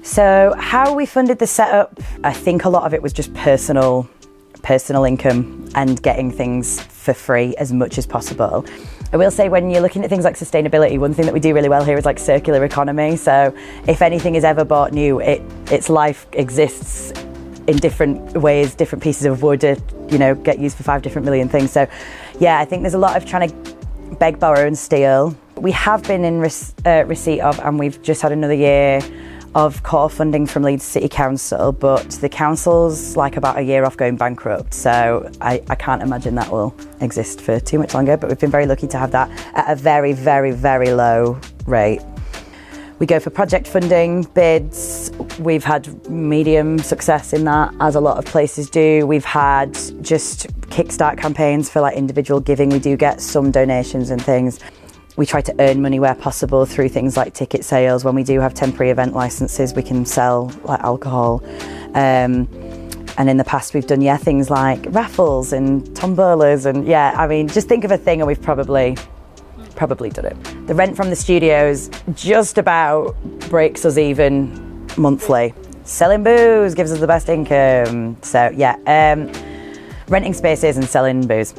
So how we funded the setup, I think a lot of it was just personal income and getting things for free as much as possible. I will say, when you're looking at things like sustainability, one thing that we do really well here is like circular economy. So if anything is ever bought new, its life exists in different ways. Different pieces of wood get used for 5 different million things. So yeah, I think there's a lot of trying to beg, borrow and steal. We have been in receipt of, and we've just had another year of core funding from Leeds City Council, but the council's like about a year off going bankrupt, so I can't imagine that will exist for too much longer, but we've been very lucky to have that at a very, very, very low rate. We go for project funding, bids. We've had medium success in that, as a lot of places do. We've had just kickstart campaigns for like individual giving. We do get some donations and things. We try to earn money where possible through things like ticket sales. When we do have temporary event licences, we can sell like alcohol. And in the past we've done things like raffles and tombolas, and just think of a thing and we've probably done it. The rent from the studios just about breaks us even monthly. Selling booze gives us the best income. So renting spaces and selling booze.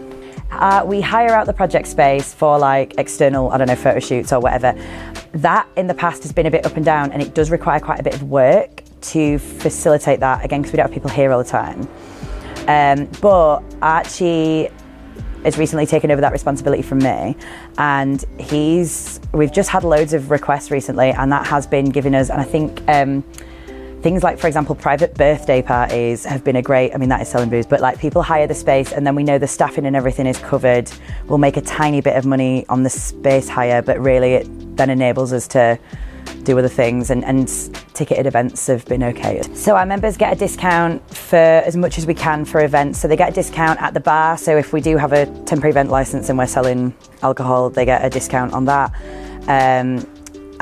We hire out the project space for like external, photo shoots or whatever. That in the past has been a bit up and down, and it does require quite a bit of work to facilitate that, again, because we don't have people here all the time. But Archie has recently taken over that responsibility from me, and we've just had loads of requests recently, and that has been giving us, and I think things like, for example, private birthday parties have been that is selling booze, but like people hire the space and then we know the staffing and everything is covered. We'll make a tiny bit of money on the space hire, but really it then enables us to do other things, and ticketed events have been okay. So our members get a discount for as much as we can for events. So they get a discount at the bar. So if we do have a temporary event license and we're selling alcohol, they get a discount on that.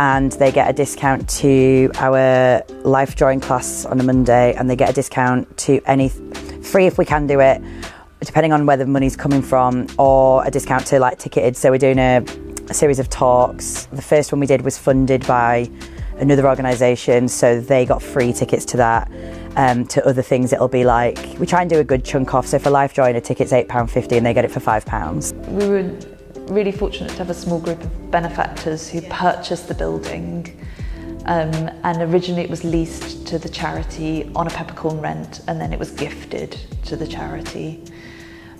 And they get a discount to our life drawing class on a Monday, and they get a discount to any free if we can do it, depending on where the money's coming from, or a discount to like ticketed. So we're doing a series of talks. The first one we did was funded by another organisation, so they got free tickets to that. To other things, it'll be like, we try and do a good chunk off. So for life drawing, a ticket's £8.50 and they get it for £5. We were really fortunate to have a small group of benefactors who purchased the building, and originally it was leased to the charity on a peppercorn rent, and then it was gifted to the charity.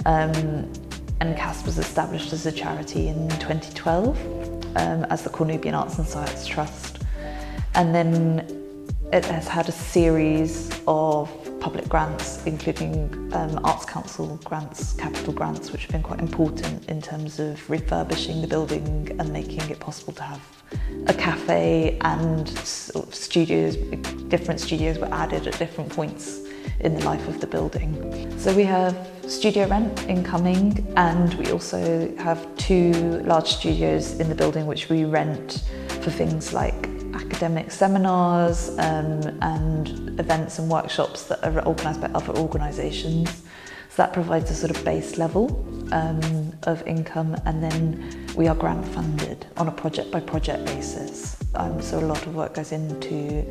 And CAST was established as a charity in 2012 as the Cornubian Arts and Science Trust, and then it has had a series of public grants, including Arts Council grants, capital grants, which have been quite important in terms of refurbishing the building and making it possible to have a cafe, and sort of studios. Different studios were added at different points in the life of the building. So we have studio rent incoming, and we also have 2 large studios in the building which we rent for things like academic seminars and events and workshops that are organised by other organisations. So that provides a sort of base level of income, and then we are grant funded on a project by project basis. So a lot of work goes into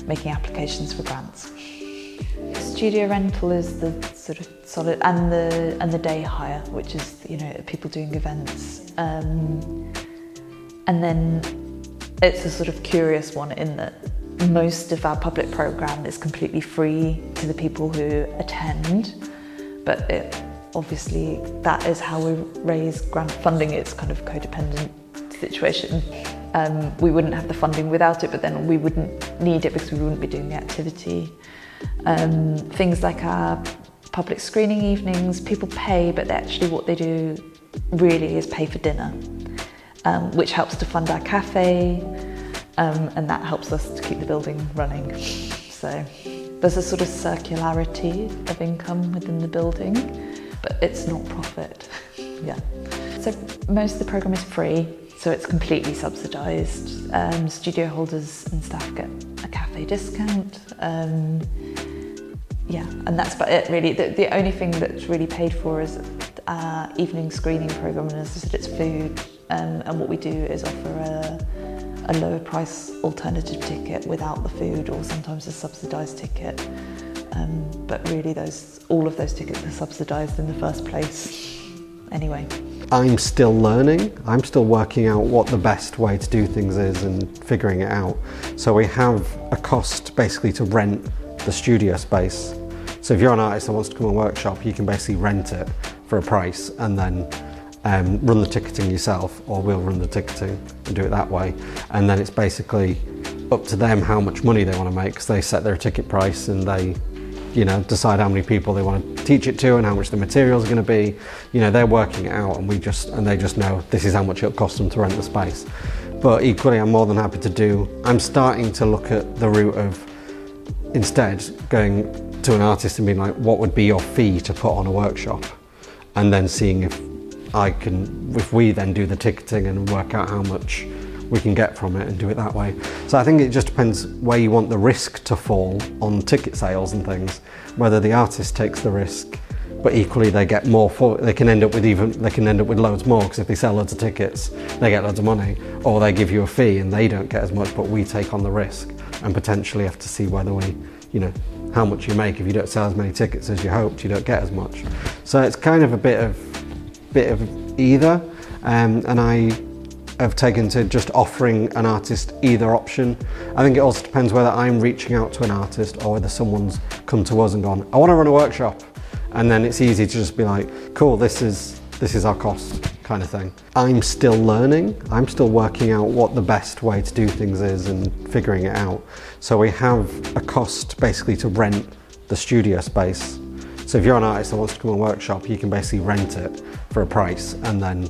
making applications for grants. Studio rental is the sort of solid, and the day hire, which is people doing events, and then it's a sort of curious one in that most of our public programme is completely free to the people who attend, but obviously that is how we raise grant funding. It's kind of a codependent situation. We wouldn't have the funding without it, but then we wouldn't need it because we wouldn't be doing the activity. Things like our public screening evenings, people pay, but actually what they do really is pay for dinner, which helps to fund our cafe, and that helps us to keep the building running. So there's a sort of circularity of income within the building, but it's not profit. Yeah. So most of the programme is free, so it's completely subsidised. Studio holders and staff get a cafe discount. Yeah, and that's about it really. The only thing that's really paid for is our evening screening programme, and as I said, it's food. And what we do is offer a lower price alternative ticket without the food, or sometimes a subsidised ticket. But really all of those tickets are subsidised in the first place anyway. I'm still learning. I'm still working out what the best way to do things is and figuring it out. So we have a cost basically to rent the studio space. So if you're an artist that wants to come and workshop, you can basically rent it for a price and then run the ticketing yourself, or we'll run the ticketing and do it that way. And then it's basically up to them how much money they want to make, because they set their ticket price and they, you know, decide how many people they want to teach it to and how much the materials are going to be. You know, they're working it out, and they just know this is how much it'll cost them to rent the space. But equally, I'm more than happy to I'm starting to look at the route of instead going to an artist and being like, what would be your fee to put on a workshop? And then seeing if we then do the ticketing and work out how much we can get from it and do it that way. So I think it just depends where you want the risk to fall on ticket sales and things, whether the artist takes the risk, but equally they get more they can end up with loads more, because if they sell loads of tickets, they get loads of money, or they give you a fee and they don't get as much, but we take on the risk and potentially have to see whether we, you know, how much you make. If you don't sell as many tickets as you hoped, you don't get as much. So it's kind of a bit of either, and I have taken to just offering an artist either option. I think it also depends whether I'm reaching out to an artist or whether someone's come to us and gone, I want to run a workshop, and then it's easy to just be like, cool, this is our cost, kind of thing. I'm still learning. I'm still working out what the best way to do things is and figuring it out. So we have a cost basically to rent the studio space. So if you're an artist that wants to come and workshop, you can basically rent it for a price and then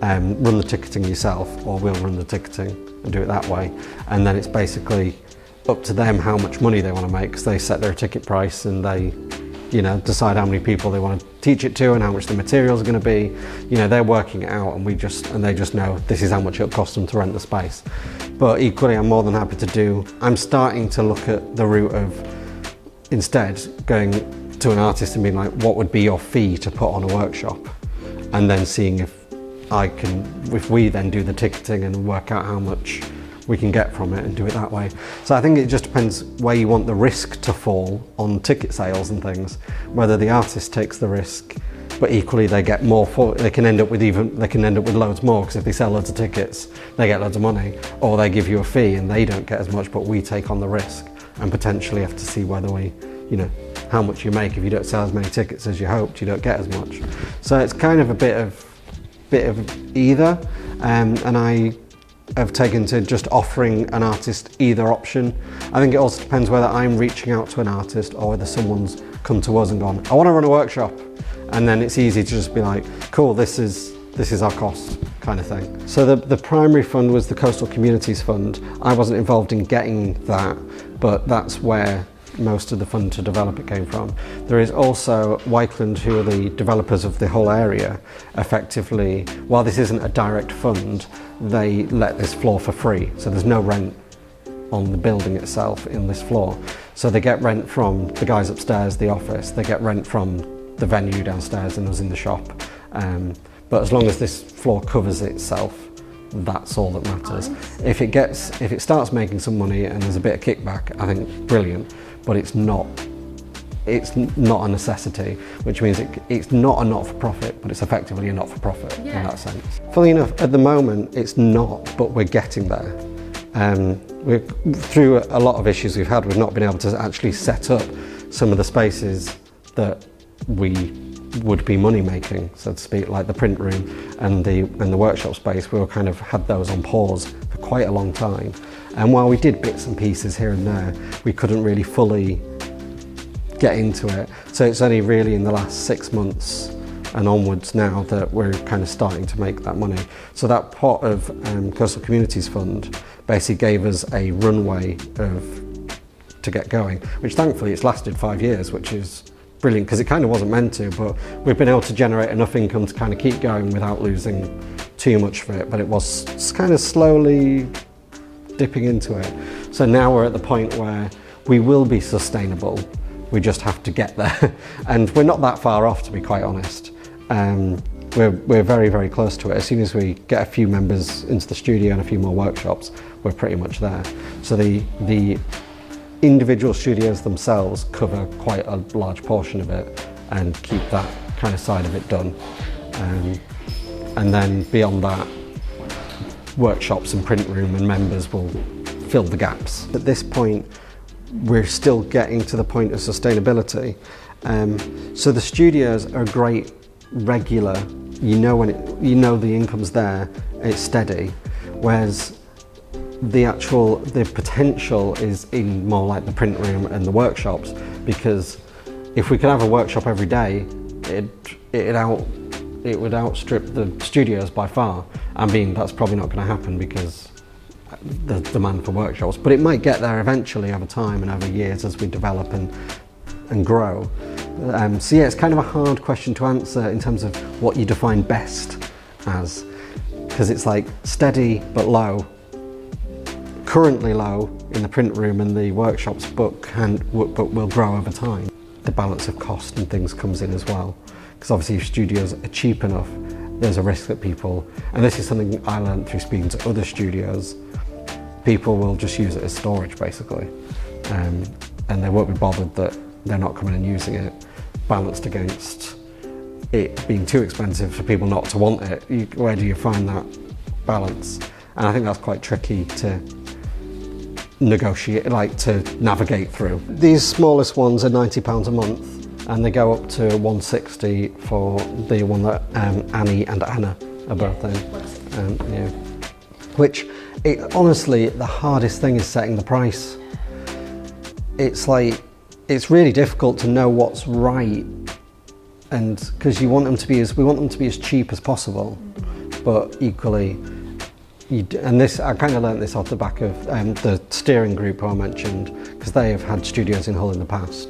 run the ticketing yourself, or we'll run the ticketing and do it that way. And then it's basically up to them how much money they want to make, because they set their ticket price and they, you know, decide how many people they want to teach it to and how much the materials are going to be. You know, they're working it out, and they just know this is how much it'll cost them to rent the space. But equally, I'm more than happy to I'm starting to look at the route of instead going to an artist and being like, what would be your fee to put on a workshop? And then seeing if we then do the ticketing and work out how much we can get from it and do it that way. So I think it just depends where you want the risk to fall on ticket sales and things, whether the artist takes the risk, but equally they get more they can end up with loads more, because if they sell loads of tickets, they get loads of money, or they give you a fee and they don't get as much, but we take on the risk and potentially have to see whether we, you know, how much you make. If you don't sell as many tickets as you hoped, you don't get as much. So it's kind of a bit of either, and I have taken to just offering an artist either option. I think it also depends whether I'm reaching out to an artist or whether someone's come to us and gone, I want to run a workshop, and then it's easy to just be like, cool, this is our cost, kind of thing. So the primary fund was the Coastal Communities Fund. I wasn't involved in getting that, but that's where most of the fund to develop it came from. There is also Wykeland, who are the developers of the whole area. Effectively, while this isn't a direct fund, they let this floor for free, so there's no rent on the building itself in this floor. So they get rent from the guys upstairs, the office, they get rent from the venue downstairs and us in the shop. But as long as this floor covers itself, that's all that matters. If it starts making some money and there's a bit of kickback, I think brilliant, but it's not a necessity, which means it's not a not-for-profit, but it's effectively a not-for-profit in that sense. Funnily enough, at the moment it's not, but we're getting there. We're through a lot of issues we've had. We've not been able to actually set up some of the spaces that we would be money making, so to speak, like the print room and the workshop space. We were kind of had those on pause for quite a long time, and while we did bits and pieces here and there, we couldn't really fully get into it. So it's only really in the last 6 months and onwards now that we're kind of starting to make that money. So that pot of Coastal Communities Fund basically gave us a runway to get going, which thankfully it's lasted 5 years, which is brilliant, because it kind of wasn't meant to, but we've been able to generate enough income to kind of keep going without losing too much for it. But it was kind of slowly dipping into it. So now we're at the point where we will be sustainable. We just have to get there. And we're not that far off, to be quite honest. we're very, very close to it. As soon as we get a few members into the studio and a few more workshops, we're pretty much there. So the individual studios themselves cover quite a large portion of it and keep that kind of side of it done. And then beyond that, workshops and print room and members will fill the gaps. At this point, we're still getting to the point of sustainability. So the studios are great, regular, you know the income's there, it's steady, whereas the potential is in more like the print room and the workshops, because if we could have a workshop every day, it would outstrip the studios by far. I mean, that's probably not going to happen because the demand for workshops, but it might get there eventually over time and over years as we develop and grow. So yeah, it's kind of a hard question to answer in terms of what you define best as, because it's like steady but low, currently low in the print room and the workshops, but will grow over time. The balance of cost and things comes in as well, because obviously if studios are cheap enough, there's a risk that people, and this is something I learned through speaking to other studios, people will just use it as storage basically, and they won't be bothered that they're not coming and using it, balanced against it being too expensive for people not to want it. Where do you find that balance? And I think that's quite tricky to negotiate, like to navigate through. These smallest ones are £90 a month, and they go up to £160 for the one that Annie and Anna are both in. Yeah. Which, honestly, the hardest thing is setting the price. It's like, it's really difficult to know what's right, and because we want them to be as cheap as possible, but equally, and this, I kind of learnt this off the back of the steering group I mentioned, because they have had studios in Hull in the past,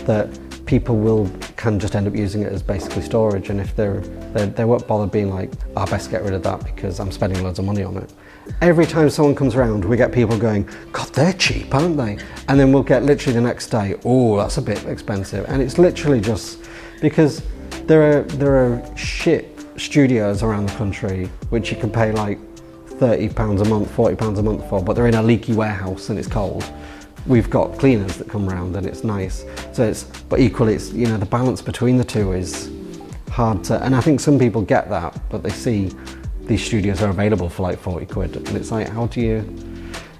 that people can just end up using it as basically storage, and if they won't bother being like, I best get rid of that because I'm spending loads of money on it. Every time someone comes around, we get people going, God, they're cheap, aren't they? And then we'll get literally the next day, oh, that's a bit expensive. And it's literally just because there are shit studios around the country which you can pay like £30 a month, £40 a month for, but they're in a leaky warehouse and it's cold. We've got cleaners that come around and it's nice. But equally, it's, you know, the balance between the two is hard to, and I think some people get that, but they see these studios are available for like 40 quid, and it's like, how do you,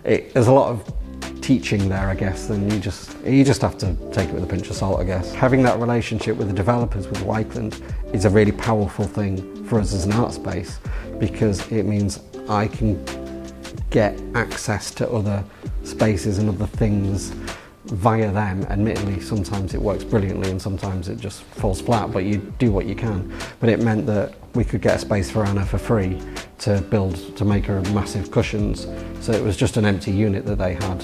there's a lot of teaching there, I guess, and you just have to take it with a pinch of salt, I guess. Having that relationship with the developers, with Wykeland, is a really powerful thing for us as an art space, because it means I can get access to other spaces and other things via them. Admittedly, sometimes it works brilliantly and sometimes it just falls flat, but you do what you can. But it meant that we could get a space for Anna for free to make her massive cushions. So it was just an empty unit that they had.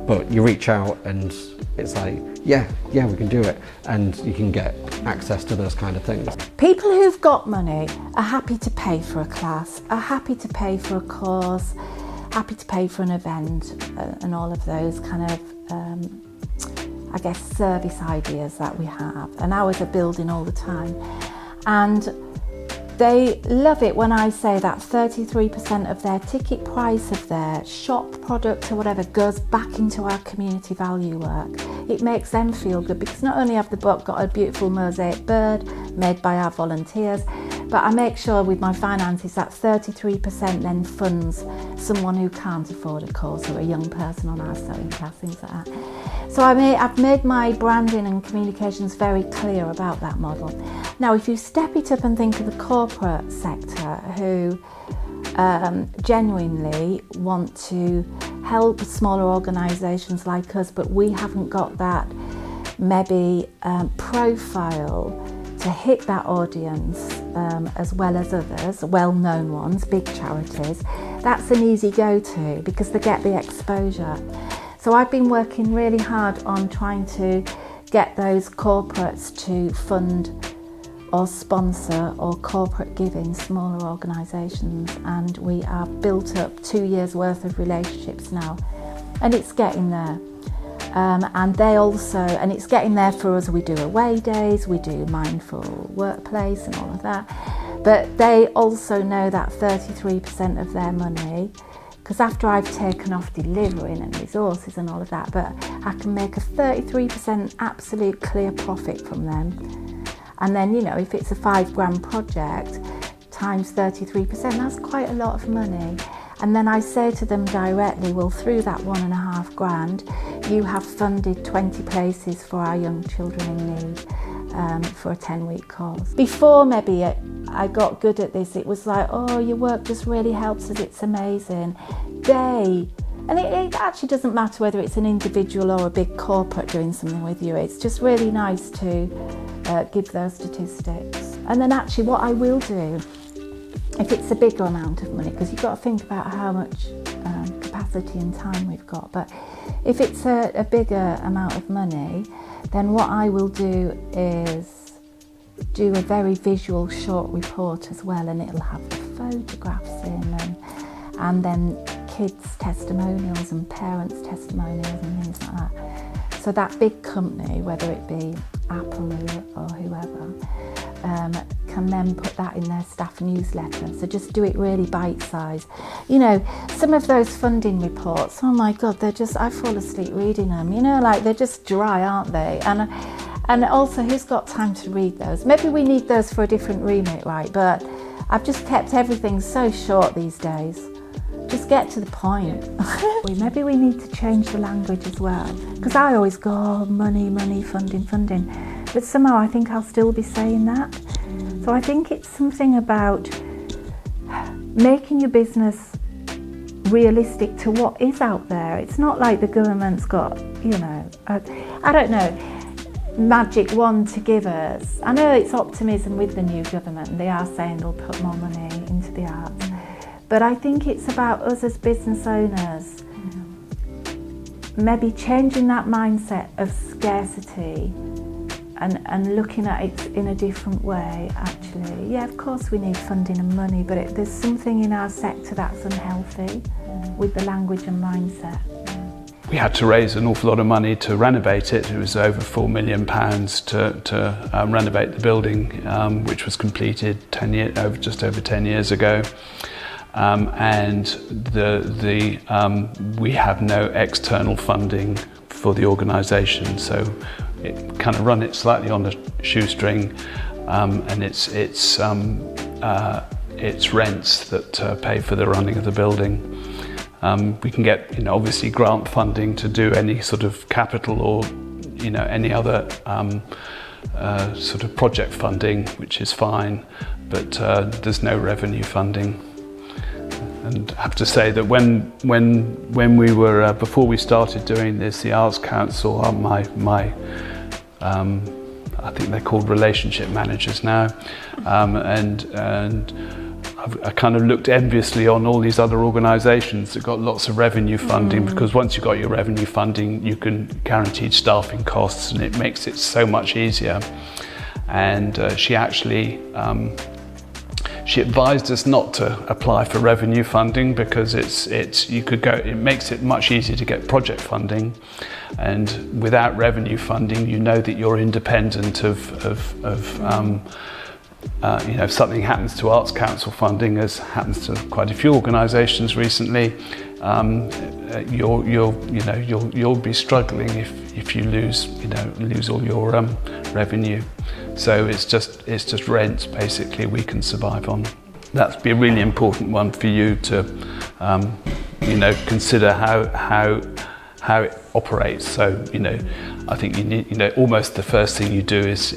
But you reach out and it's like, yeah, we can do it. And you can get access to those kind of things. People who've got money are happy to pay for a class, are happy to pay for a course, happy to pay for an event, and all of those kind of I guess service ideas that we have, and ours are building all the time, and they love it when I say that 33% of their ticket price of their shop product or whatever goes back into our community value work. It makes them feel good, because not only have the book got a beautiful mosaic bird made by our volunteers, but I make sure with my finances that 33% then funds someone who can't afford a course, or a young person on our sewing class, things like that. So I've made my branding and communications very clear about that model. Now, if you step it up and think of the corporate sector, who genuinely want to help smaller organisations like us, but we haven't got that maybe profile to hit that audience as well as others, well-known ones, big charities, that's an easy go-to because they get the exposure. So I've been working really hard on trying to get those corporates to fund or sponsor or corporate giving smaller organisations, and we have built up 2 years worth of relationships now, and it's getting there. And they also, it's getting there for us. We do away days, we do mindful workplace and all of that. But they also know that 33% of their money, because after I've taken off delivering and resources and all of that, but I can make a 33% absolute clear profit from them. And then, you know, if it's a £5,000 project times 33%, that's quite a lot of money. And then I say to them directly, well, through that £1,500, you have funded 20 places for our young children in need for a 10-week course. Before maybe I got good at this, it was like, oh, your work just really helps us, it's amazing. And it actually doesn't matter whether it's an individual or a big corporate doing something with you, it's just really nice to give those statistics. And then actually what I will do, if it's a bigger amount of money, because you've got to think about how much capacity and time we've got, but if it's a bigger amount of money, then what I will do is do a very visual short report as well, and it'll have the photographs in and then kids' testimonials and parents' testimonials and things like that. So that big company, whether it be Apple or whoever, can then put that in their staff newsletter. So just do it really bite-sized. You know, some of those funding reports, oh my God, I fall asleep reading them. You know, like they're just dry, aren't they? And also, who's got time to read those? Maybe we need those for a different remit, right? But I've just kept everything so short these days. Just get to the point. Maybe we need to change the language as well. Because I always go, oh, money, funding. But somehow I think I'll still be saying that. So I think it's something about making your business realistic to what is out there. It's not like the government's got, you know, I don't know, magic wand to give us. I know it's optimism with the new government, and they are saying they'll put more money into the arts. But I think it's about us as business owners maybe changing that mindset of scarcity and looking at it in a different way, actually. Yeah, of course we need funding and money, but there's something in our sector that's unhealthy with the language and mindset. We had to raise an awful lot of money to renovate it. It was over £4 million to renovate the building, which was completed just over 10 years ago. And we have no external funding for the organisation, so it kind of run it slightly on a shoestring, and it's rents that pay for the running of the building. We can get, you know, obviously grant funding to do any sort of capital or, you know, any other sort of project funding, which is fine, but there's no revenue funding. And I have to say that when we were before we started doing this, the Arts Council, I think they're called relationship managers now, and I kind of looked enviously on all these other organisations that got lots of revenue funding, because once you've got your revenue funding, you can guaranteed staffing costs, and it makes it so much easier. And she actually she advised us not to apply for revenue funding, because it makes it much easier to get project funding, and without revenue funding, you know that you're independent of you know, if something happens to Arts Council funding, as happens to quite a few organisations recently, you'll be struggling if you lose all your revenue. So it's just rent basically we can survive on. That'd be a really important one for you to consider how it operates. So I think you need almost the first thing you do is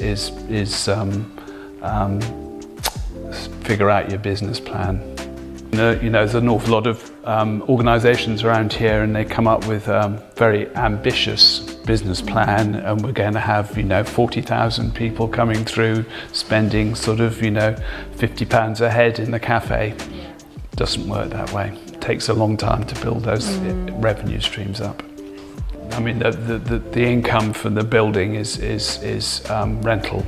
figure out your business plan. There's an awful lot of organisations around here, and they come up with a very ambitious business plan, and we're going to have 40,000 people coming through spending sort of £50 a head in the cafe. Doesn't work that way. It takes a long time to build those revenue streams up. I mean, the income from the building is rental.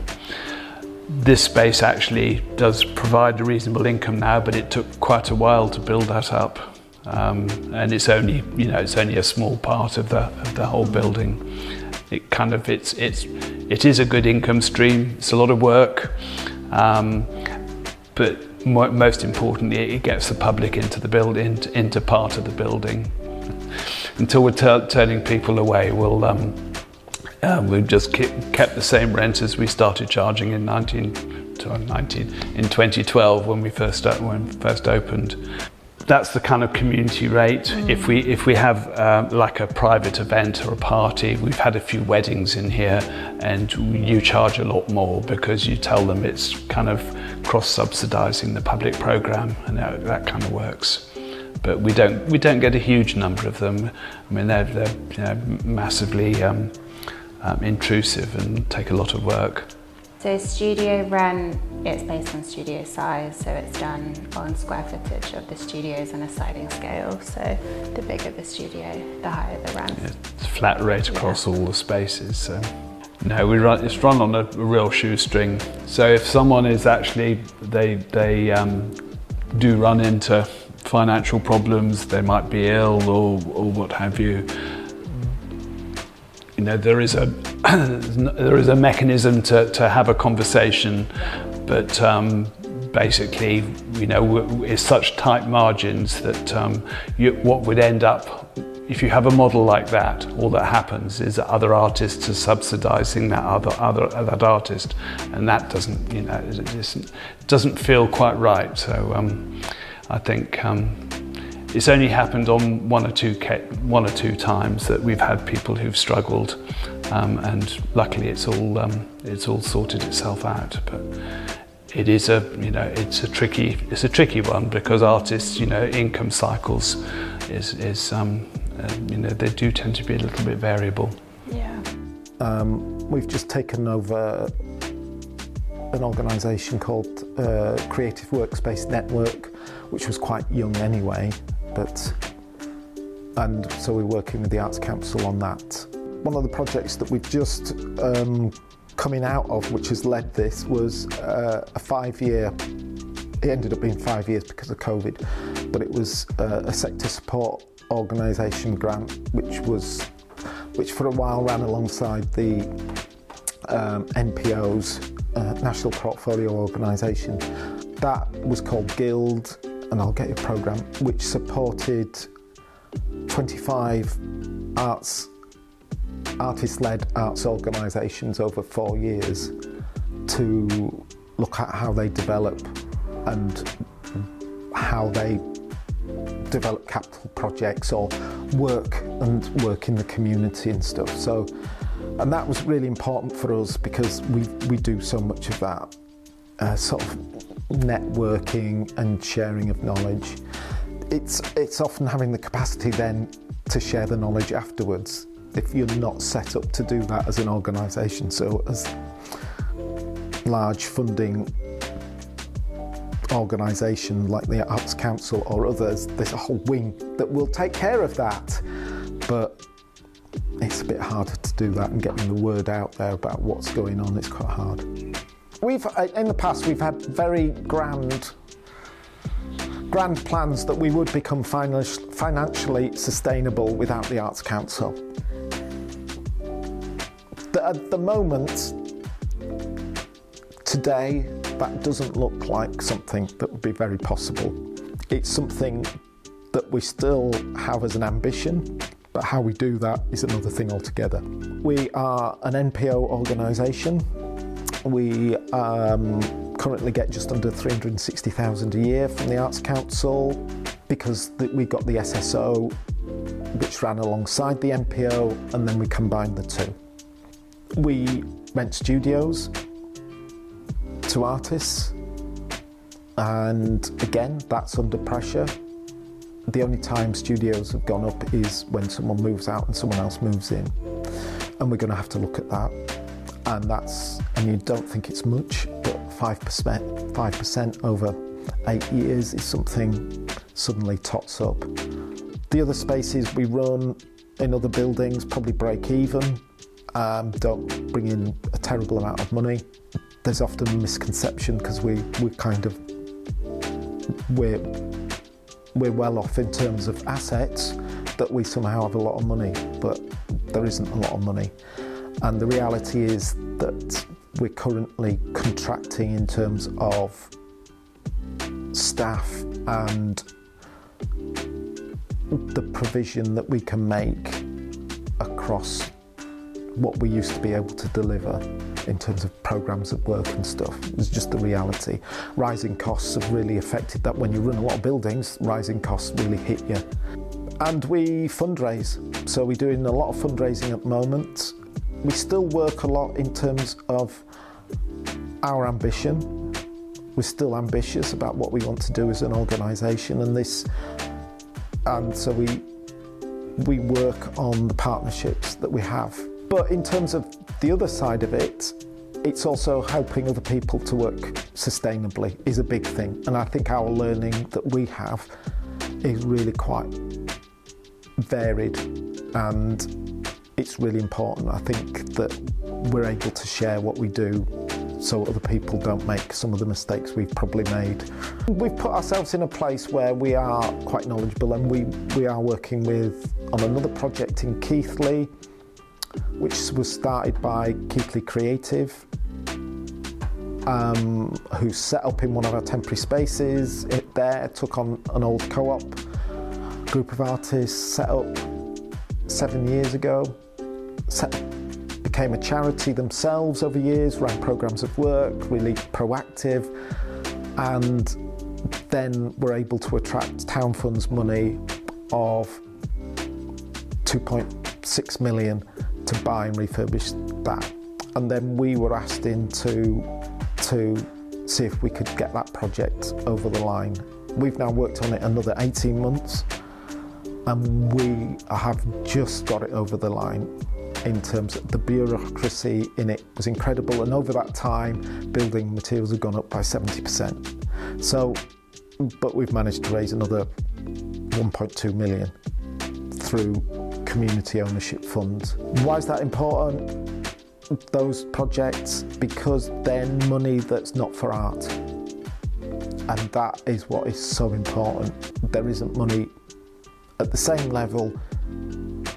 This space actually does provide a reasonable income now, but it took quite a while to build that up, and it's only a small part of the whole building. It is a good income stream. It's a lot of work, but most importantly, it gets the public into the building, into part of the building. Until we're turning people away, we've just kept the same rent as we started charging in 2012 when we first opened. That's the kind of community rate. If we have like a private event or a party, we've had a few weddings in here, and you charge a lot more because you tell them it's kind of cross-subsidising the public programme, and that kind of works. But we don't get a huge number of them. I mean, they're massively intrusive and take a lot of work. So studio rent, it's based on studio size, so it's done on square footage of the studios on a sliding scale. So the bigger the studio, the higher the rent. It's flat rate across all the spaces. So. No, it's run on a real shoestring. So if someone is actually, they do run into financial problems, they might be ill or what have you. You know, there is a mechanism to have a conversation, but basically, you know, it's such tight margins that what would end up, if you have a model like that, all that happens is that other artists are subsidising that artist, and that doesn't, you know, it doesn't feel quite right. So I think it's only happened on one or two times that we've had people who've struggled, and luckily it's all sorted itself out. But it is it's a tricky one, because artists, you know, income cycles is you know, they do tend to be a little bit variable. Yeah. We've just taken over an organisation called Creative Workspace Network, which was quite young anyway, and so we're working with the Arts Council on that. One of the projects that we've just coming out of, which has led this, was a 5-year, it ended up being 5 years because of COVID, but it was a sector support organisation grant, which for a while ran alongside the NPO's National Portfolio Organisation. That was called Guild, and I'll get your programme, which supported 25 artist-led arts organisations over 4 years to look at how they develop and how they develop capital projects or work in the community and stuff. So, and that was really important for us because we do so much of that sort of networking and sharing of knowledge. It's often having the capacity then to share the knowledge afterwards if you're not set up to do that as an organisation. So as large funding organisation like the Arts Council or others, there's a whole wing that will take care of that, but it's a bit harder to do that, and getting the word out there about what's going on is quite hard. In the past we've had very grand plans that we would become financially sustainable without the Arts Council. At the moment, today, that doesn't look like something that would be very possible. It's something that we still have as an ambition, but how we do that is another thing altogether. We are an NPO organisation. We currently get just under 360,000 a year from the Arts Council because we got the SSO, which ran alongside the NPO, and then we combined the two. We rent studios to artists, and again, that's under pressure. The only time studios have gone up is when someone moves out and someone else moves in, and we're going to have to look at that. And you don't think it's much, but 5% over 8 years is something suddenly tots up. The other spaces we run in other buildings probably break even, don't bring in a terrible amount of money. There's often a misconception because we're well off in terms of assets, that we somehow have a lot of money, but there isn't a lot of money. And the reality is that we're currently contracting in terms of staff and the provision that we can make across what we used to be able to deliver in terms of programmes of work and stuff. It's just the reality. Rising costs have really affected that. When you run a lot of buildings, rising costs really hit you. And we fundraise, so we're doing a lot of fundraising at the moment. We still work a lot in terms of our ambition. We're still ambitious about what we want to do as an organisation, and so we work on the partnerships that we have. But in terms of the other side of it, it's also helping other people to work sustainably is a big thing. And I think our learning that we have is really quite varied, and it's really important. I think that we're able to share what we do so other people don't make some of the mistakes we've probably made. We've put ourselves in a place where we are quite knowledgeable, and we are working on another project in Keighley, which was started by Keighley Creative, who set up in one of our temporary spaces. It there took on an old co-op group of artists, set up 7 years ago, became a charity themselves over years, ran programmes of work, really proactive, and then were able to attract town funds money of 2.6 million to buy and refurbish that. And then we were asked in to see if we could get that project over the line. We've now worked on it another 18 months, and we have just got it over the line. In terms of the bureaucracy in it was incredible, and over that time building materials have gone up by 70%. So, but we've managed to raise another 1.2 million through community ownership funds. Why is that important? Those projects, because they're money that's not for art, and that is what is so important. There isn't money at the same level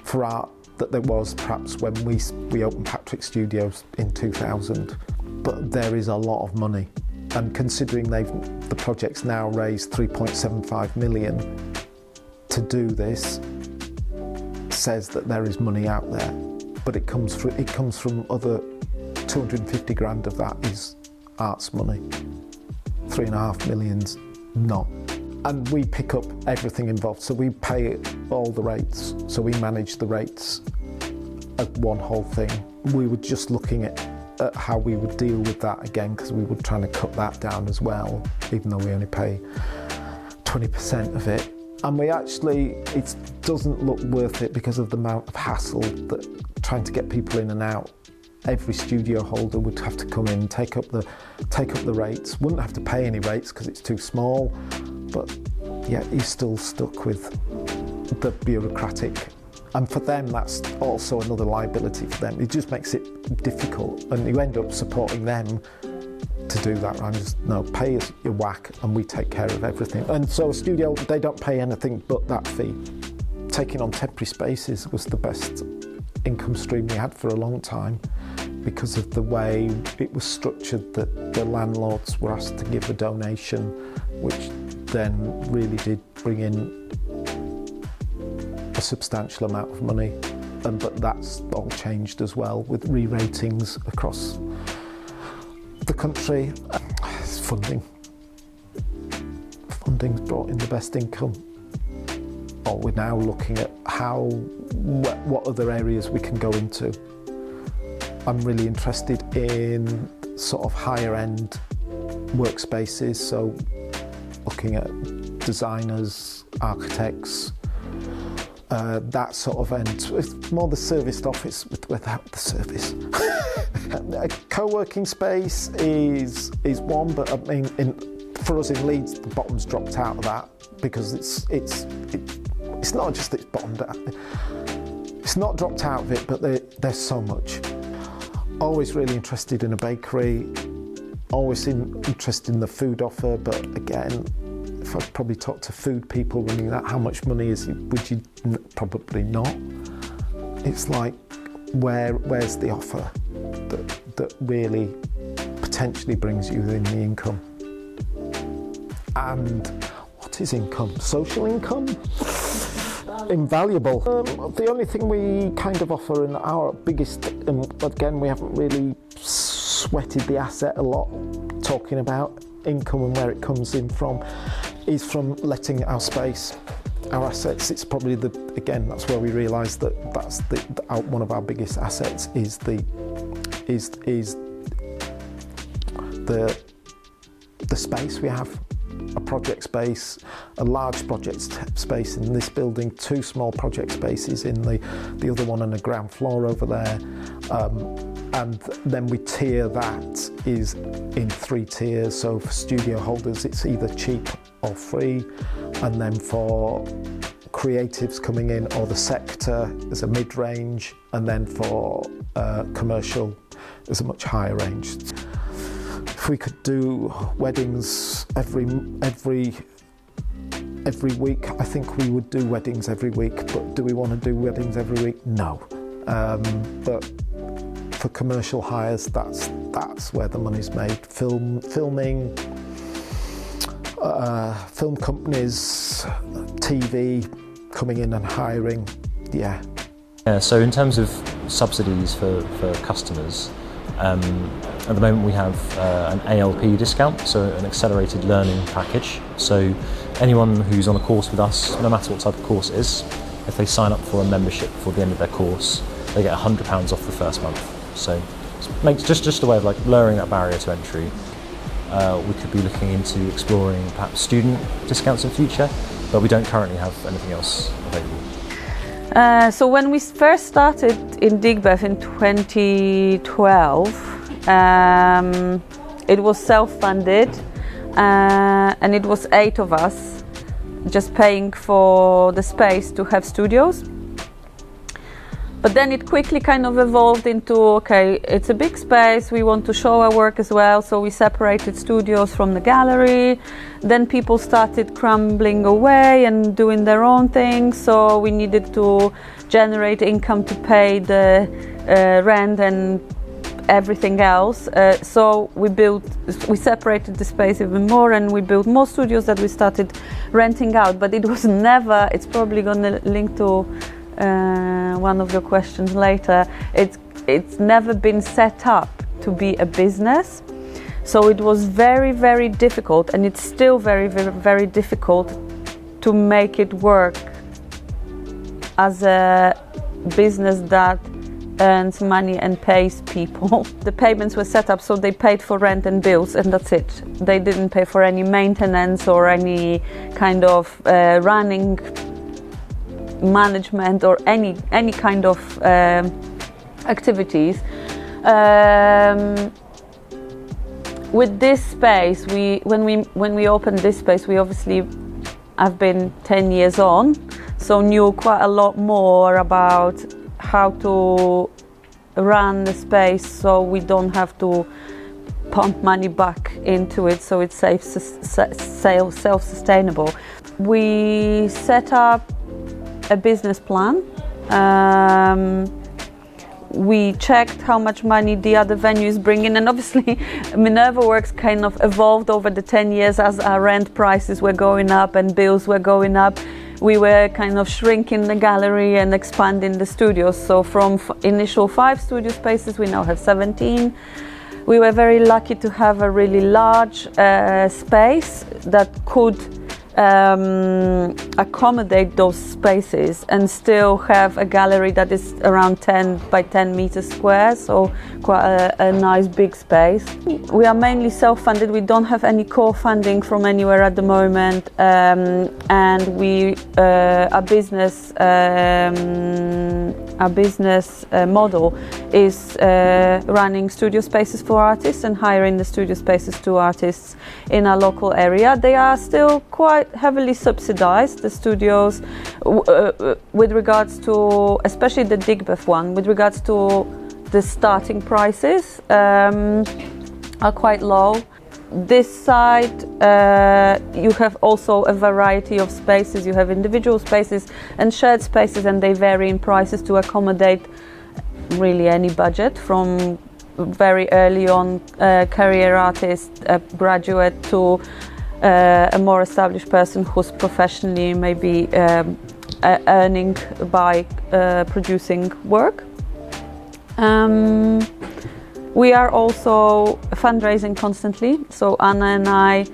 for art that there was perhaps when we opened Patrick Studios in 2000, but there is a lot of money, and considering the project's now raised 3.75 million to do this, says that there is money out there. But it comes from other 250 grand of that is arts money, 3.5 million's not. And we pick up everything involved, so we pay all the rates, so we manage the rates of one whole thing. We were just looking at how we would deal with that again, because we were trying to cut that down as well, even though we only pay 20% of it. And it doesn't look worth it because of the amount of hassle that trying to get people in and out. Every studio holder would have to come in, take up the rates, wouldn't have to pay any rates because it's too small, but yeah, you're still stuck with the bureaucratic. And for them, that's also another liability for them. It just makes it difficult, and you end up supporting them to do that. I'm just, no, pay us your whack and we take care of everything. And so a studio, they don't pay anything but that fee. Taking on temporary spaces was the best income stream we had for a long time, because of the way it was structured, that the landlords were asked to give a donation, which then really did bring in a substantial amount of money. But that's all changed as well with re-ratings across the country. It's funding. Funding's brought in the best income. Or we're now looking at what other areas we can go into. I'm really interested in sort of higher end workspaces, so looking at designers, architects, that sort of end. It's more the serviced office without the service. A co-working space is one, but I mean, for us in Leeds, the bottom's dropped out of that, because it's not just that it's bottomed out. It's not dropped out of it, but there's so much. Always really interested in a bakery, always interested in the food offer, but again, if I'd probably talk to food people running that, how much money would you? Probably not. It's like, where's the offer that really potentially brings you in the income? And what is income? Social income? Invaluable. The only thing we kind of offer, and our biggest, and again we haven't really sweated the asset a lot talking about income and where it comes in from, is from letting our space, our assets. It's probably that's where we realise that that's one of our biggest assets is the space we have. A project space, a large project space in this building, 2 small project spaces in the other one on the ground floor over there, and then we tier that is in 3 tiers. So for studio holders it's either cheap or free, and then for creatives coming in or the sector there's a mid-range, and then for commercial there's a much higher range. If we could do weddings every week, I think we would do weddings every week. But do we want to do weddings every week? No. But for commercial hires, that's where the money's made. Filming, film companies, TV coming in and hiring. Yeah. So in terms of subsidies for customers. At the moment we have an ALP discount, so an accelerated learning package. So anyone who's on a course with us, no matter what type of course it is, if they sign up for a membership before the end of their course, they get £100 off the first month. So it makes just a way of like lowering that barrier to entry. We could be looking into exploring perhaps student discounts in future, but we don't currently have anything else available. So when we first started in Digbeth in 2012, it was self-funded, and it was 8 of us just paying for the space to have studios. But then it quickly kind of evolved into, okay, it's a big space, we want to show our work as well, so we separated studios from the gallery. Then people started crumbling away and doing their own thing, so we needed to generate income to pay the rent and everything else. So we separated the space even more, and we built more studios that we started renting out. But it was never, it's probably going to link to one of your questions later, it's never been set up to be a business. So it was very, very difficult, and it's still very, very, very difficult to make it work as a business that earns money and pays people. The payments were set up so they paid for rent and bills, and that's it. They didn't pay for any maintenance or any kind of running management or any kind of activities. With this space, when we opened this space, we obviously have been 10 years on, so knew quite a lot more about how to run the space, so we don't have to pump money back into it, so it's self-sustainable. We set up a business plan. We checked how much money the other venues bring in, and obviously Minerva Works kind of evolved over the 10 years as our rent prices were going up and bills were going up. We were kind of shrinking the gallery and expanding the studios. So from initial 5 studio spaces, we now have 17. We were very lucky to have a really large space that could accommodate those spaces and still have a gallery that is around 10 by 10 meters square, so quite a nice big space. We are mainly self-funded. We don't have any core funding from anywhere at the moment, and our business model is running studio spaces for artists and hiring the studio spaces to artists in our local area. They are still quite heavily subsidized, the studios, with regards to, especially the Digbeth one, with regards to the starting prices are quite low. This side, you have also a variety of spaces. You have individual spaces and shared spaces, and they vary in prices to accommodate really any budget, from very early on career artist, graduate, to a more established person who's professionally maybe earning by producing work. We are also fundraising constantly, so Anna and I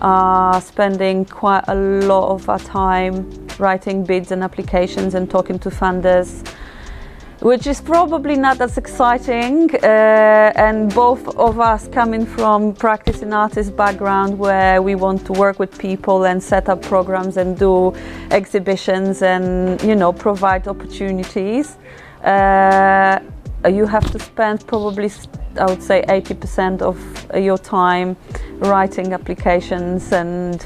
are spending quite a lot of our time writing bids and applications and talking to funders, which is probably not as exciting, and both of us coming from practicing artist background where we want to work with people and set up programs and do exhibitions and, you know, provide opportunities. You have to spend probably, I would say, 80% of your time writing applications and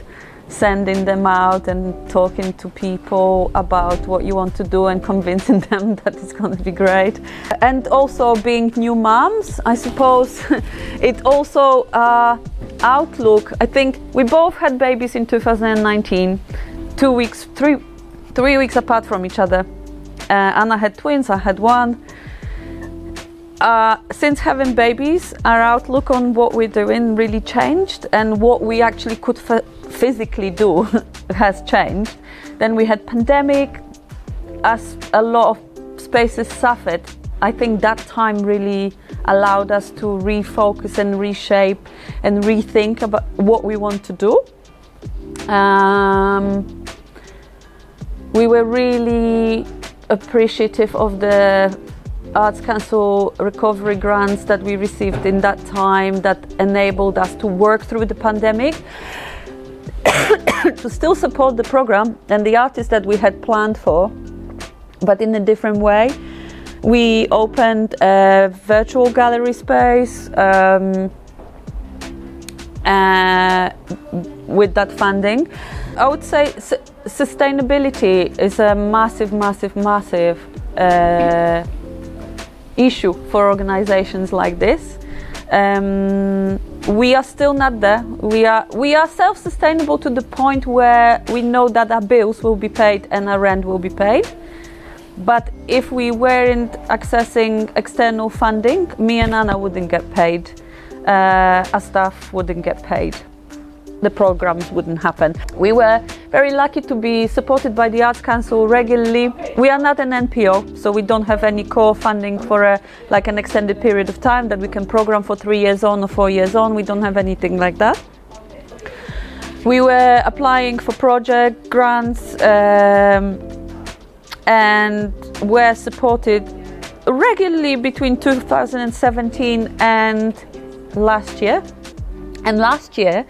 sending them out and talking to people about what you want to do and convincing them that it's going to be great. And also being new moms, I suppose, it also outlook. I think we both had babies in 2019, 3 weeks apart from each other. Anna had twins, I had one. Since having babies, our outlook on what we're doing really changed, and what we actually could physically do has changed. Then we had pandemic, as a lot of spaces suffered. I think that time really allowed us to refocus and reshape and rethink about what we want to do. We were really appreciative of the Arts Council recovery grants that we received in that time that enabled us to work through the pandemic, to still support the program and the artists that we had planned for, but in a different way. We opened a virtual gallery space with that funding. I would say sustainability is a massive issue for organizations like this. We are still not there. We are self-sustainable to the point where we know that our bills will be paid and our rent will be paid. But if we weren't accessing external funding, me and Anna wouldn't get paid. Our staff wouldn't get paid. The programs wouldn't happen. We were very lucky to be supported by the Arts Council regularly. We are not an NPO, so we don't have any core funding for an extended period of time that we can program for 3 years on or 4 years on. We don't have anything like that. We were applying for project grants and were supported regularly between 2017 and last year. And last year,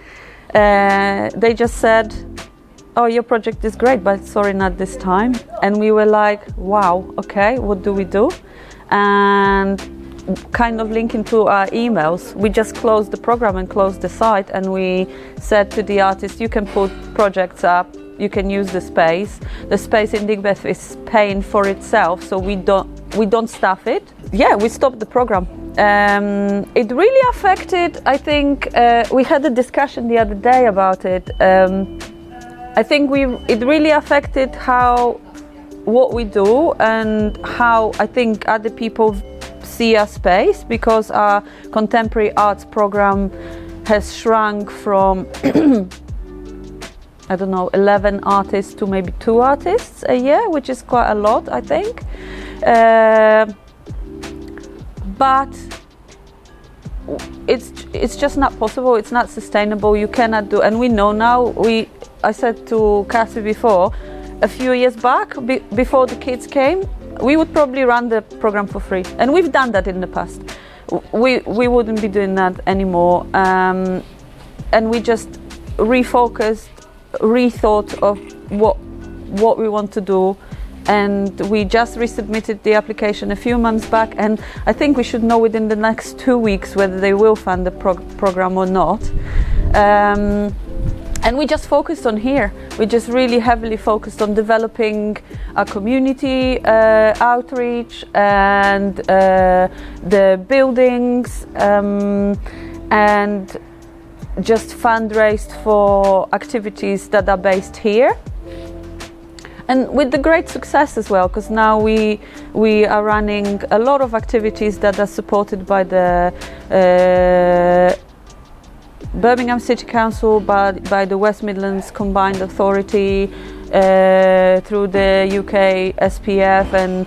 they just said, "Oh, your project is great, but sorry, not this time." And we were like, wow, okay, what do we do? And kind of linking to our emails, we just closed the program and closed the site, and we said to the artists, you can put projects up, you can use the space. The space in Digbeth is paying for itself, so we don't staff it. Yeah, we stopped the program. It really affected, I think, we had a discussion the other day about it. I think it really affected what we do and how I think other people see our space, because our contemporary arts program has shrunk from I don't know, 11 artists to maybe 2 artists a year, which is quite a lot, I think. But it's just not possible. It's not sustainable. You cannot do, and we know now. I said to Cassie before, a few years back, before the kids came, we would probably run the program for free, and we've done that in the past. We wouldn't be doing that anymore, and we just refocused, rethought of what we want to do. And we just resubmitted the application a few months back, and I think we should know within the next 2 weeks whether they will fund the program or not. And we just focused on here. We just really heavily focused on developing our community outreach and the buildings, and just fundraised for activities that are based here. And with the great success as well, because now we are running a lot of activities that are supported by the Birmingham City Council by the West Midlands Combined Authority through the UK SPF and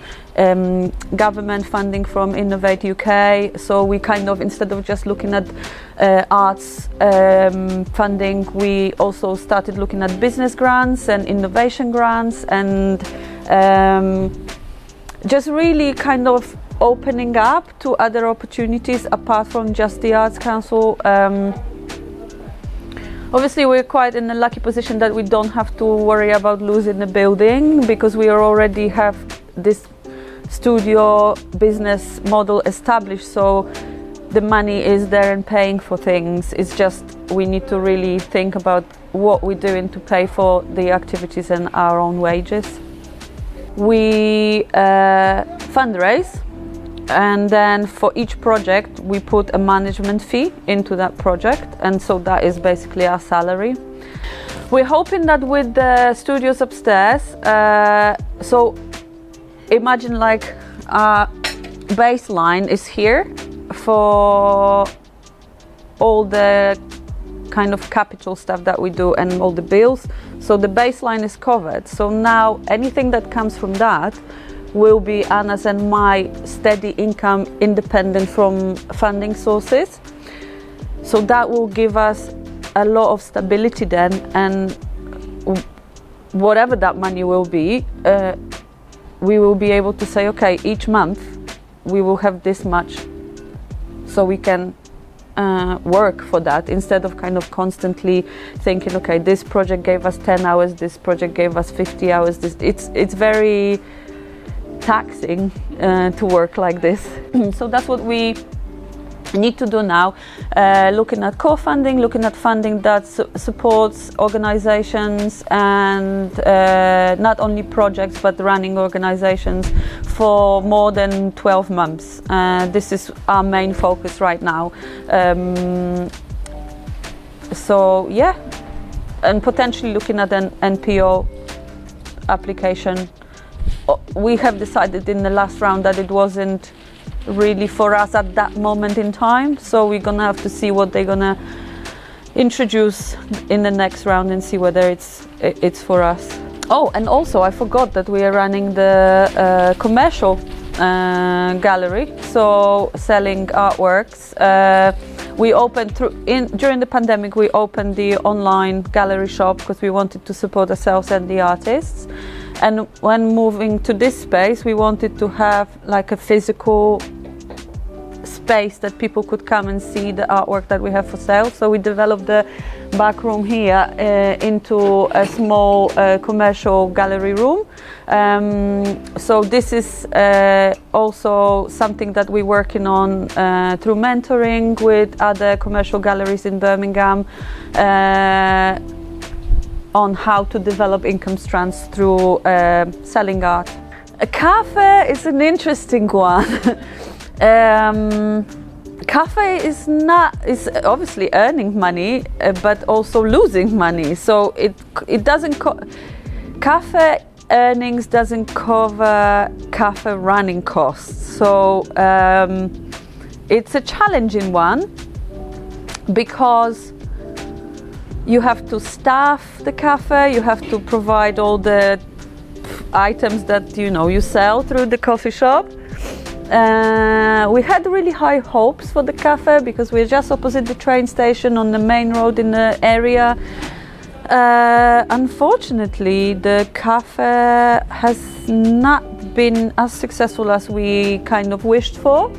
government funding from Innovate UK. So we kind of, instead of just looking at arts funding, we also started looking at business grants and innovation grants, and just really kind of opening up to other opportunities apart from just the Arts Council. Obviously, we're quite in a lucky position that we don't have to worry about losing the building, because we already have this studio business model established, so the money is there and paying for things. It's just we need to really think about what we're doing to pay for the activities and our own wages. We fundraise, and then for each project we put a management fee into that project, and so that is basically our salary. We're hoping that with the studios upstairs, so imagine like our baseline is here for all the kind of capital stuff that we do and all the bills, so the baseline is covered. So now anything that comes from that will be Anna's and my steady income, independent from funding sources. So that will give us a lot of stability then, and whatever that money will be, we will be able to say, okay, each month we will have this much, so we can work for that, instead of kind of constantly thinking, okay, this project gave us 10 hours, this project gave us 50 hours. It's very taxing to work like this. So that's what we need to do now, looking at co-funding, looking at funding that supports organizations and not only projects but running organizations for more than 12 months. This is our main focus right now. So yeah, and potentially looking at an NPO application. We have decided in the last round that it wasn't really for us at that moment in time, so we're gonna have to see what they're gonna introduce in the next round and see whether it's for us. Oh, and also I forgot that we are running the commercial gallery, so selling artworks. We opened during the pandemic. We opened the online gallery shop because we wanted to support ourselves and the artists. And when moving to this space, we wanted to have like a physical space that people could come and see the artwork that we have for sale. So we developed the back room here into a small commercial gallery room. So this is also something that we're working on through mentoring with other commercial galleries in Birmingham, on how to develop income strands through selling art. A cafe is an interesting one. Cafe is obviously earning money, but also losing money. So it doesn't. Cafe earnings doesn't cover cafe running costs. So it's a challenging one, because you have to staff the cafe, you have to provide all the items that you sell through the coffee shop. We had really high hopes for the cafe because we're just opposite the train station on the main road in the area. Unfortunately, the cafe has not been as successful as we kind of wished for.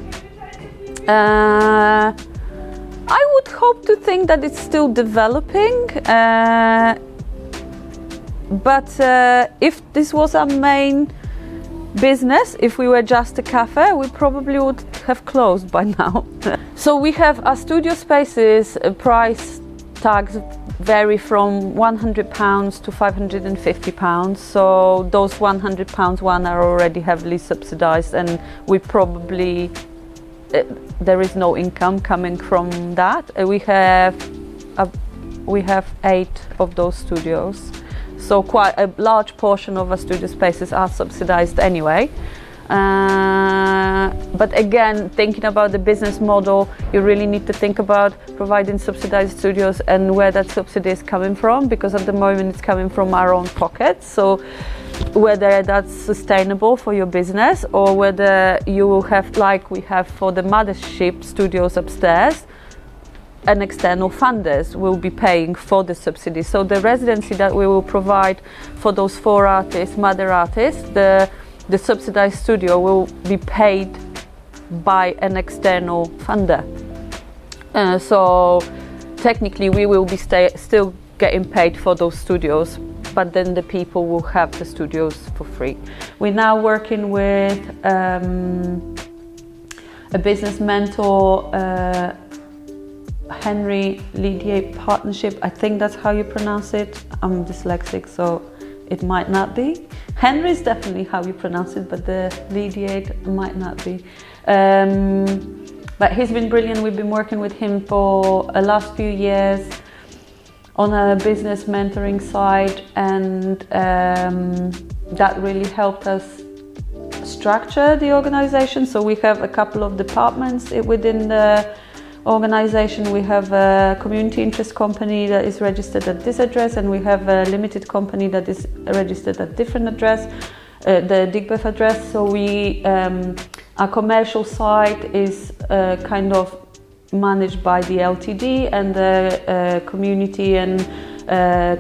I would hope to think that it's still developing, but if this was our main business, if we were just a cafe, we probably would have closed by now. So we have our studio spaces, price tags vary from £100 to £550. So those £100 one are already heavily subsidised, and we probably there is no income coming from that. We have 8 of those studios, so quite a large portion of our studio spaces are subsidised anyway. But again, thinking about the business model, you really need to think about providing subsidized studios and where that subsidy is coming from, because at the moment it's coming from our own pockets. So whether that's sustainable for your business, or whether you will have, like we have for the mothership studios upstairs, and external funders will be paying for the subsidy. So the residency that we will provide for those 4 artists, mother artists, the subsidized studio will be paid by an external funder. So technically we will be still getting paid for those studios, but then the people will have the studios for free. We're now working with a business mentor, Henry Lydiate Partnership. I think that's how you pronounce it. I'm dyslexic, so it might not be. Henry is definitely how you pronounce it, but the Lydiate might not be. But he's been brilliant. We've been working with him for the last few years on a business mentoring side, and that really helped us structure the organization. So we have a couple of departments within the organization. We have a community interest company that is registered at this address, and we have a limited company that is registered at different address, the Digbeth address. So we, our commercial side is kind of managed by the LTD, and the community and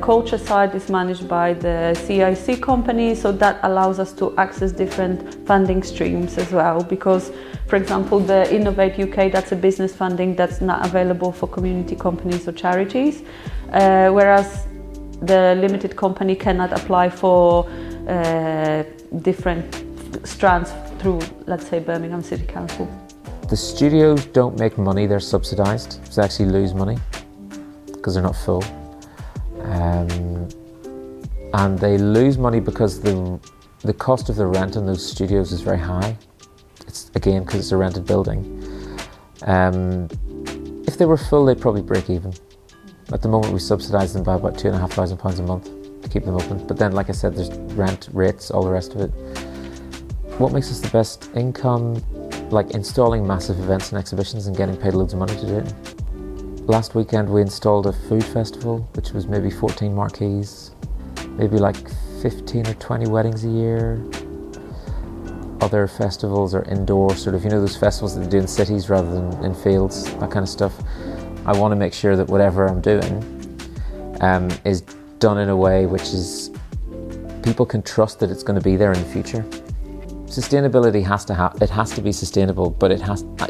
culture side is managed by the CIC company. So that allows us to access different funding streams as well, because for example the Innovate UK, that's a business funding that's not available for community companies or charities, whereas the limited company cannot apply for different strands through, let's say, Birmingham City Council. The studios don't make money, they're subsidised, so they actually lose money because they're not full. And they lose money because the cost of the rent in those studios is very high. It's again because it's a rented building. If they were full, they'd probably break even. At the moment we subsidise them by about £2,500 a month to keep them open. But then, like I said, there's rent, rates, all the rest of it. What makes us the best income? Like installing massive events and exhibitions and getting paid loads of money to do it. Last weekend we installed a food festival, which was maybe 14 marquees, maybe like 15 or 20 weddings a year. Other festivals are indoor, sort of, you know, those festivals that they do in cities rather than in fields, that kind of stuff. I want to make sure that whatever I'm doing is done in a way which is, people can trust that it's going to be there in the future. Sustainability has to be sustainable, but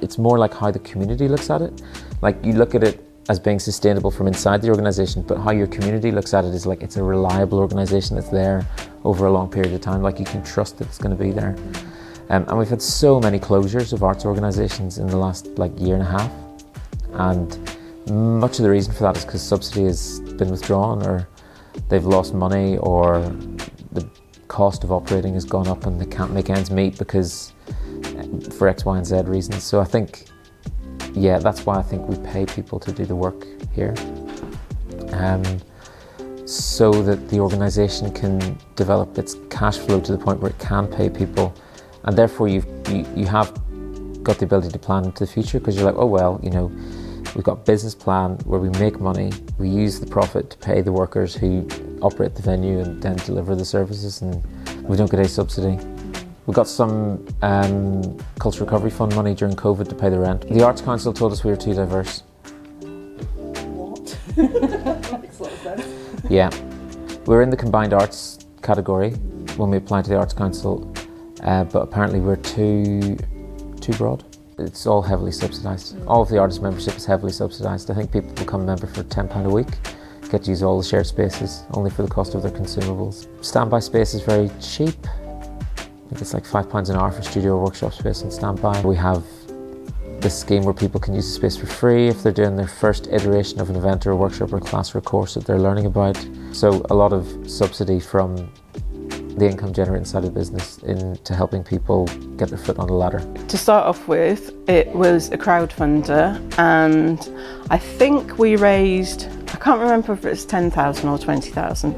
it's more like how the community looks at it. Like, you look at it as being sustainable from inside the organisation, but how your community looks at it is like it's a reliable organisation that's there over a long period of time. Like, you can trust that it's going to be there. And we've had so many closures of arts organisations in the last year and a half, and much of the reason for that is because subsidy has been withdrawn, or they've lost money, or the cost of operating has gone up and they can't make ends meet because for X, Y and Z reasons. So I think, yeah, that's why I think we pay people to do the work here, so that the organisation can develop its cash flow to the point where it can pay people, and therefore you have got the ability to plan into the future, because you're like, oh well, you know, we've got a business plan where we make money, we use the profit to pay the workers who operate the venue and then deliver the services, and we don't get a subsidy. We got some Cultural Recovery Fund money during COVID to pay the rent. The Arts Council told us we were too diverse. What? That makes a lot of sense. Yeah. We're in the combined arts category when we applied to the Arts Council, but apparently we're too broad. It's all heavily subsidised. All of the artist membership is heavily subsidised. I think people become a member for £10 a week, get to use all the shared spaces, only for the cost of their consumables. Standby space is very cheap. I think it's like £5 an hour for studio or workshop space on standby. We have this scheme where people can use the space for free if they're doing their first iteration of an event or a workshop or a class or a course that they're learning about. So a lot of subsidy from the income generated inside the business into helping people get their foot on the ladder. To start off with, it was a crowdfunder, and I think we raised, I can't remember if it was 10,000 or 20,000,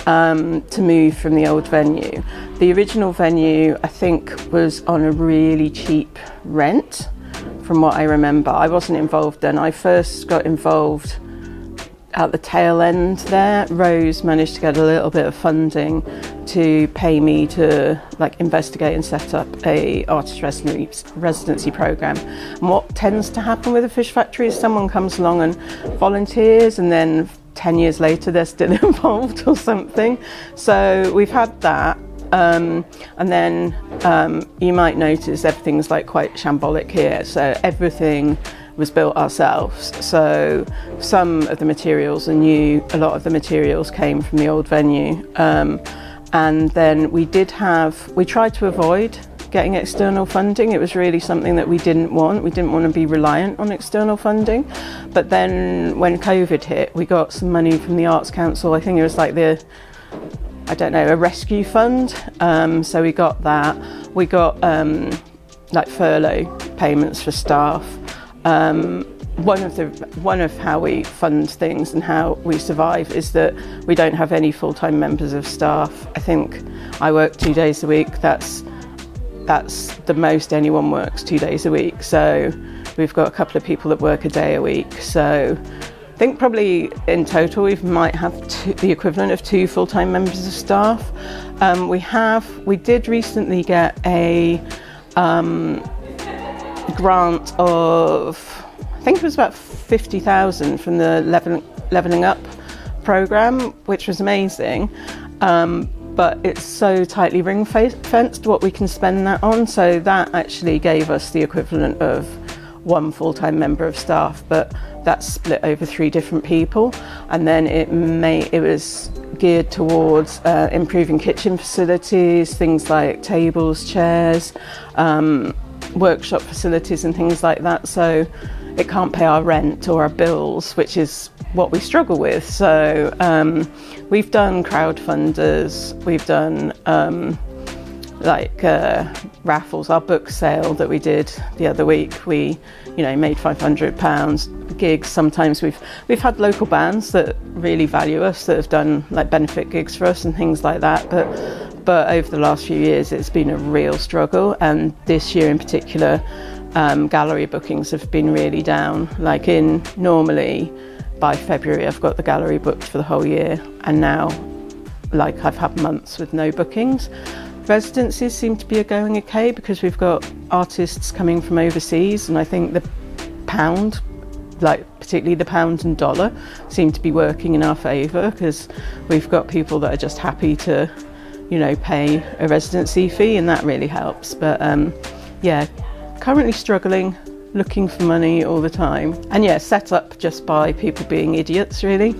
to move from the old venue. The original venue, I think, was on a really cheap rent, from what I remember. I wasn't involved then. I first got involved at the tail end there. Rose managed to get a little bit of funding to pay me to investigate and set up a artist residency program. And what tends to happen with a fish factory is someone comes along and volunteers, and then 10 years later they're still involved or something. So we've had that. And then you might notice everything's quite shambolic here. So everything was built ourselves. So some of the materials are new, a lot of the materials came from the old venue. And then we tried to avoid getting external funding. It was really something that we didn't want. We didn't want to be reliant on external funding. But then when COVID hit, we got some money from the Arts Council. I think it was a rescue fund. So we got that. We got furlough payments for staff. One of how we fund things and how we survive is that we don't have any full-time members of staff. I think I work 2 days a week. That's the most anyone works 2 days a week. So we've got a couple of people that work a day a week. So I think probably in total we might have the equivalent of 2 full-time members of staff. We did recently get a grant of, I think it was about 50,000 from the Levelling Up programme, which was amazing. But it's so tightly ring-fenced what we can spend that on. So that actually gave us the equivalent of 1 full-time member of staff, but that's split over 3 different people. And then it was geared towards improving kitchen facilities, things like tables, chairs, workshop facilities and things like that. So it can't pay our rent or our bills, which is what we struggle with. So we've done crowdfunders, we've done raffles. Our book sale that we did the other week, we made £500. Gigs, sometimes we've had local bands that really value us, that have done benefit gigs for us and things like that, but over the last few years it's been a real struggle, and this year in particular gallery bookings have been really down. Normally by February I've got the gallery booked for the whole year, and now I've had months with no bookings. Residencies seem to be going okay because we've got artists coming from overseas, and I think the pound, particularly the pound and dollar, seem to be working in our favour, because we've got people that are just happy to pay a residency fee, and that really helps. But currently struggling, looking for money all the time, and set up just by people being idiots really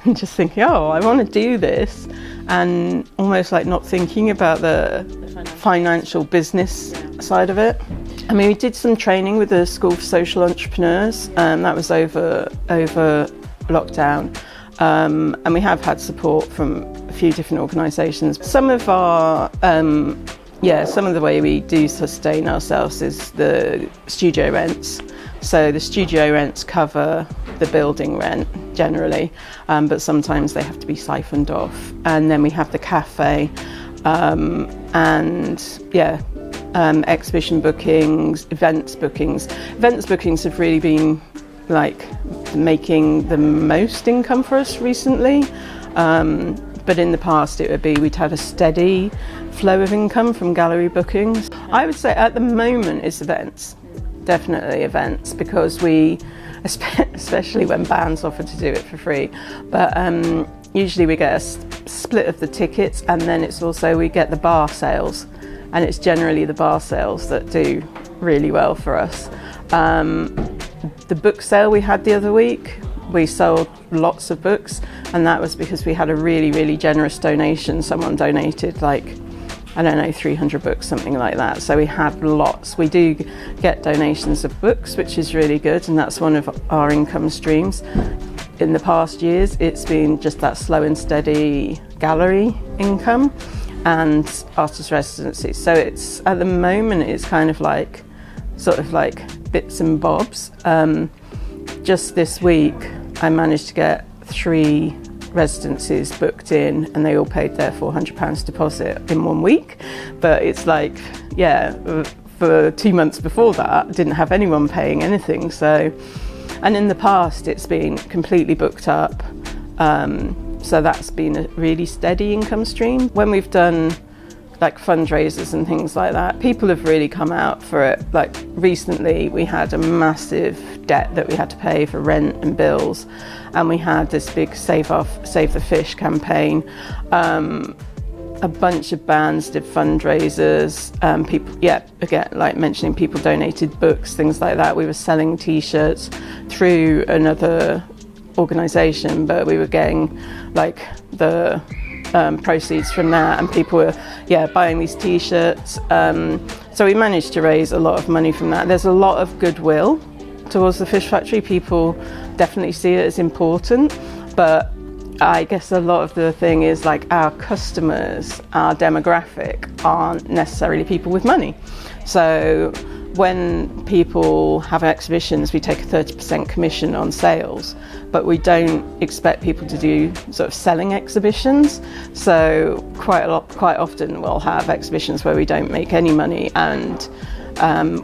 and just thinking, oh, I want to do this, and almost not thinking about the financial business side of it. I mean, we did some training with the School for Social Entrepreneurs, that was over lockdown, and we have had support from a few different organisations. Some of the way we do sustain ourselves is the studio rents. So the studio rents cover the building rent generally, but sometimes they have to be siphoned off. And then we have the cafe, exhibition bookings, events bookings. Events bookings have really been making the most income for us recently. But in the past we'd had a steady flow of income from gallery bookings. I would say at the moment it's events, definitely events, because we, especially when bands offer to do it for free, but usually we get a split of the tickets, and then it's also we get the bar sales, and it's generally the bar sales that do really well for us. The book sale we had the other week, we sold lots of books, and that was because we had a really, really generous donation. Someone donated 300 books, something like that. So we had lots. We do get donations of books, which is really good, and that's one of our income streams. In the past years, it's been just that slow and steady gallery income and artist residencies. So it's, at the moment, it's kind of bits and bobs. Just this week, I managed to get 3 residences booked in, and they all paid their £400 deposit in 1 week. But it's like, yeah, for 2 months before that, didn't have anyone paying anything. So, and in the past, it's been completely booked up. So that's been a really steady income stream. When we've done like fundraisers and things like that, people have really come out for it. Like recently we had a massive debt that we had to pay for rent and bills, and we had this big Save the Fish campaign. A bunch of bands did fundraisers. People, yeah, again, like mentioning, people donated books, things like that. We were selling t-shirts through another organisation, but we were getting like the proceeds from that, and people were buying these t-shirts. So we managed to raise a lot of money from that. There's a lot of goodwill towards the fish factory. People definitely see it as important, but I guess a lot of the thing is like our customers, our demographic aren't necessarily people with money. So when people have exhibitions, we take a 30% commission on sales, but we don't expect people to do sort of selling exhibitions. So quite often we'll have exhibitions where we don't make any money, and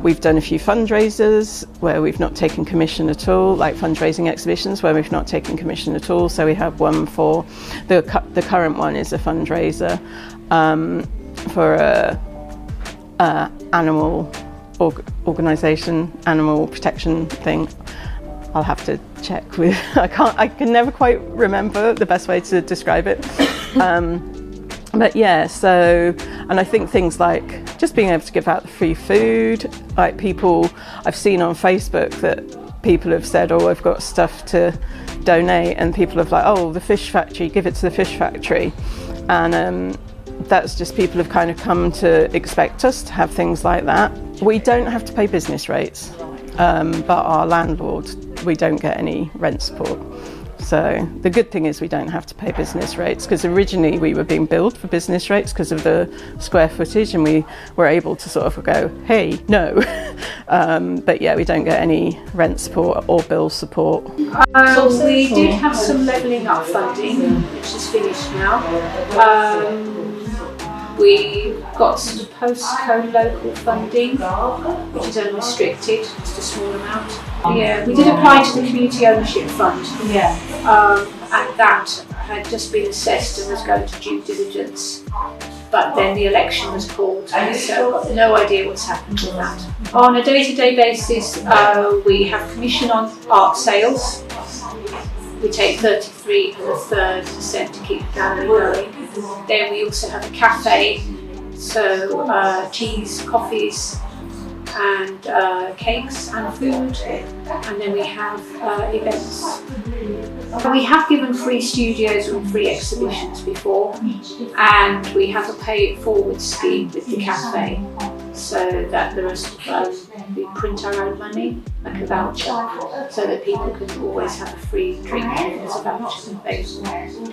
we've done a few fundraisers where we've not taken commission at all, like fundraising exhibitions where we've not taken commission at all. So we have one for, the current one is a fundraiser for a animal organisation, animal protection thing. I'll have to check with, I can never quite remember the best way to describe it. But yeah, so, and I think things like just being able to give out the free food, like people, I've seen on Facebook that people have said, oh, I've got stuff to donate, and people have like, oh, the fish factory, give it to the fish factory. And that's just, people have kind of come to expect us to have things like that. We don't have to pay business rates, but our landlord, we don't get any rent support. So the good thing is we don't have to pay business rates, because originally we were being billed for business rates because of the square footage, and we were able to sort of go, hey, no. But yeah, we don't get any rent support or bill support. So we did have some levelling up funding, which is finished now. We got some postcode local funding, which is unrestricted, just a small amount. Yeah, we did apply to the community ownership fund. Yeah. And that had just been assessed and was going to due diligence. But then the election was called, so I've got no idea what's happened with that. On a day-to-day basis, we have commission on art sales. We take 33 1/3% to keep the gallery going. Then we also have a cafe, so teas, coffees, and cakes and food. And then we have events. We have given free studios and free exhibitions before, and we have a pay it forward scheme with the cafe, so that the rest of we print our own money, like a voucher, so that people can always have a free drink if there's a voucher available.